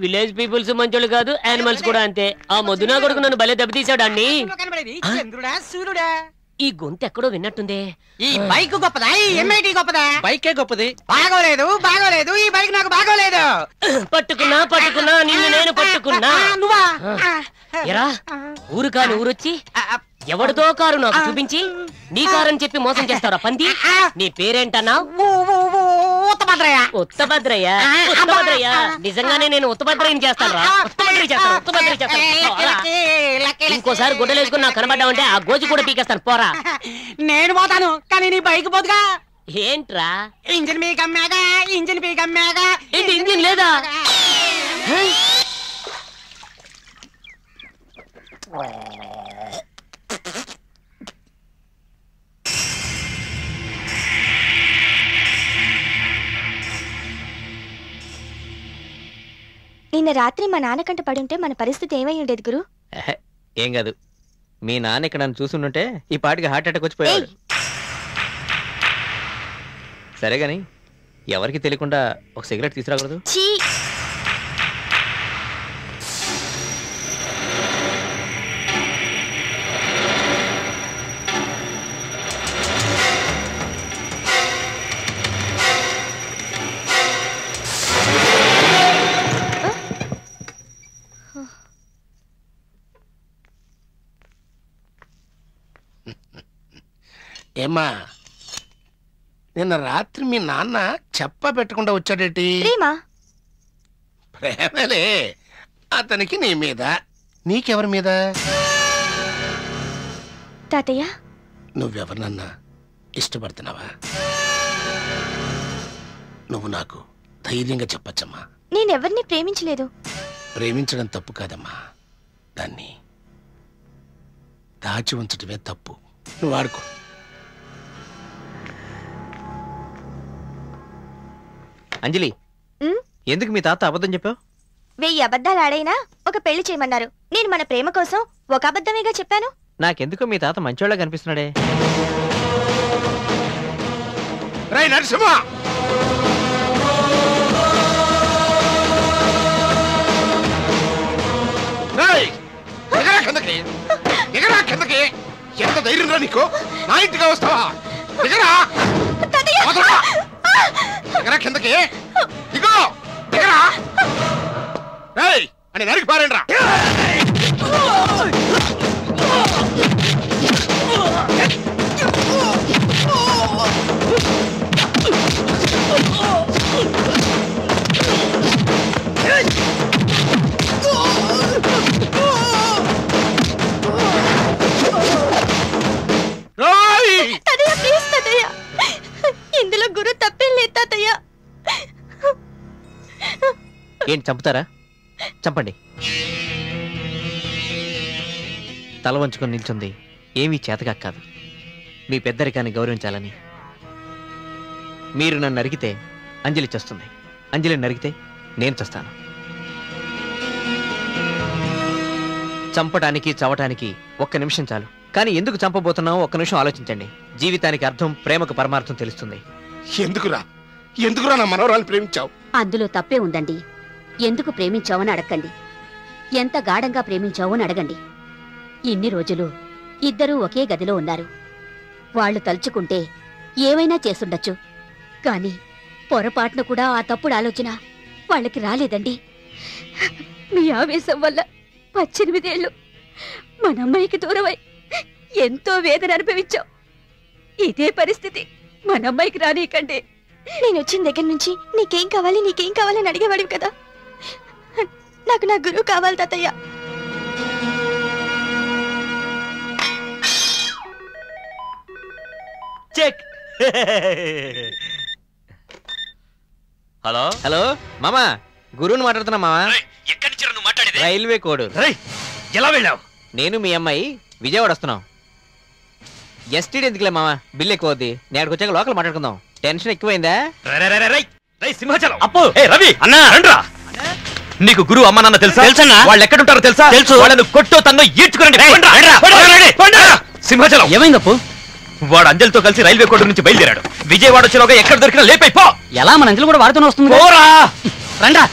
Village peoples మంచోళ్ళు కాదు, animals కూడా అంతే. ఆ మొద్దునా కొడుకు నన్ను భలే దెబ్బతీశాడు అన్ని. ఈ గొంతు ఎక్కడో విన్నట్టుందే. ఈ బైక్ గొప్పదా, ఈ ఎంఐటీ గొప్పదా? బైకే గొప్పది. బాగోలేదు ఈ బైక్ నాకు బాగోలేదు. పట్టుకున్నా నిన్ను నేను పట్టుకున్నా. నువ్వా? ఎరా ఊరు కాని ఊరొచ్చి ఎవరిదో కారు నాకు చూపించి నీ కారు అని చెప్పి మోసం చేస్తారా పంది? నీ పేరేంటన్నా? ఉత్తభద్రయ్య. ఉత్తభద్రయ్య నిజంగానే నేను ఉత్తభద్రయ్యని చేస్తాను. ఇంకోసారి గుడ్డలేసుకుని నాకు కనబడ్డావంటే ఆ గోజు కూడా పీకేస్తాను. పోరా. నేను పోతాను కానీ నీ బైక్ పోదుగా. ఏంట్రా ఇంజిన్ పీకమ్మాగా ఏంటి ఇంజిన్ లేదా? నిన్న రాత్రి మా నాన్నకంట పడుంటే మన పరిస్థితి ఏమై ఉండేది గురు? ఏం కాదు, మీ నాన్న ఇక్కడ నన్ను చూసుంటే ఈ పాటికి హార్ట్ అటాక్ వచ్చిపోయాడు. సరే గాని ఎవరికి తెలియకుండా ఒక సిగరెట్ తీసుకురాకూడదు? ఏమ్మా, నిన్న రాత్రి మీ నాన్న చెప్ప పెట్టకుండా వచ్చాడేటి? ప్రేమలే అతనికి నీ మీద, నీకెవరి మీద? తాతయ్య, నువ్వెవరినన్నా ఇష్టపడుతున్నావా? నువ్వు నాకు ధైర్యంగా చెప్పచ్చమ్మా. నేనెవరిని ప్రేమించలేదు. ప్రేమించడం తప్పు కాదమ్మా, దాన్ని దాచి ఉంచటమే తప్పు. నువ్వు ఆడుకో. అంజలి, ఎందుకు మీ తాత అబద్ధం చెప్పావు? 1000 అబద్ధాలు ఆడైనా ఒక పెళ్లి చేయమన్నారు. నేను మన ప్రేమ కోసం ఒక అబద్ధమేగా చెప్పాను. నాకెందుకో మీ తాత మంచోళ్ళ కనిపిస్తున్నాడే. రేయ్ నరసింహ, ఎగరా కిందకి. ఎంత ధైర్యం రా నీకు? నా ఇంటిగా వస్తావా? ఎగరా కిందకి. ఇగో ఎగరా అని నరికి పారండి రా. ఇందులో గురు తప్పేం లేదు తాతయ్య. ఏంటి చంపుతారా? చంపండి. తల వంచుకొని నిల్చుంది ఏమీ చేతగా కాదు, మీ పెద్దరికాన్ని గౌరవించాలని. మీరు నన్ను నరికితే అంజలి చస్తుంది, అంజలిని నరికితే నేను చస్తాను. చంపటానికి చవటానికి 1 నిమిషం చాలు, కానీ ఎందుకు చంపబోతున్నావో 1 నిమిషం ఆలోచించండి. జీవితానికి అర్థం, ప్రేమకు పరమార్థం తెలుస్తుంది. ఎందుకురా నా మనవరాలు ప్రేమించావు? అందులో తప్పే ఉందండి. ఎందుకు ప్రేమించావని అడగండి, ఎంత గాఢంగా ప్రేమించావని అడగండి. ఇన్ని రోజులు ఇద్దరూ ఒకే గదిలో ఉన్నారు. వాళ్ళు తలుచుకుంటే ఏమైనా చేసుండొచ్చు, కానీ పొరపాటున కూడా ఆ తప్పుడు ఆలోచన వాళ్ళకి రాలేదండి. మీ ఆవేశం వల్ల 18 ఏళ్ళు మనమ్మాయికి దూరమై ఎంతో వేదన అనుభవించాం. ఇదే పరిస్థితి మనమ్మాయికి రానీకండి. నేను వచ్చిన దగ్గర నుంచి నీకేం కావాలి అని అడిగేవాడివి కదా. నాకు నా గురువు కావాలి తాతయ్య. చెక్. హలో హలో మామా, గురువుని మాట్లాడుతున్నా మామా. ఎక్కడి నుంచి నువ్వు మాట్లాడేది? రైల్వే కోడూరు. ఎలా వెళ్ళావు? నేను మీ అమ్మాయి విజయవాడ వస్తున్నాం. ఎస్టీడీ ఎందుకులే మామా, బిల్ ఎక్కువ అవుద్ది. నేటికి వచ్చాక లోకల్ మాట్లాడుకుందాం. టెన్షన్ ఎక్కువైందా? సింహాచలం అప్పు. రవి అన్నా రండ్రా. నీకు గురువు అమ్మ నాన్న తెలుసా? తెలుసన్నా. వాళ్ళు ఎక్కడుంటారో తెలుసా? తెలుసు. వాళ్ళను కొట్టో తన్నో ఈడ్చుకురండి. సింహాచలం ఏమైందప్పు? వాడు అంజలితో కలిసి రైల్వే కోడూరు నుంచి బయలుదేరాడు. విజయవాడ వచ్చేలోగా ఎక్కడ దొరికినా లేపైపో. ఎలా మన అంజలి కూడా వాడుతూనే వస్తుంది. పోరా రండ్రా.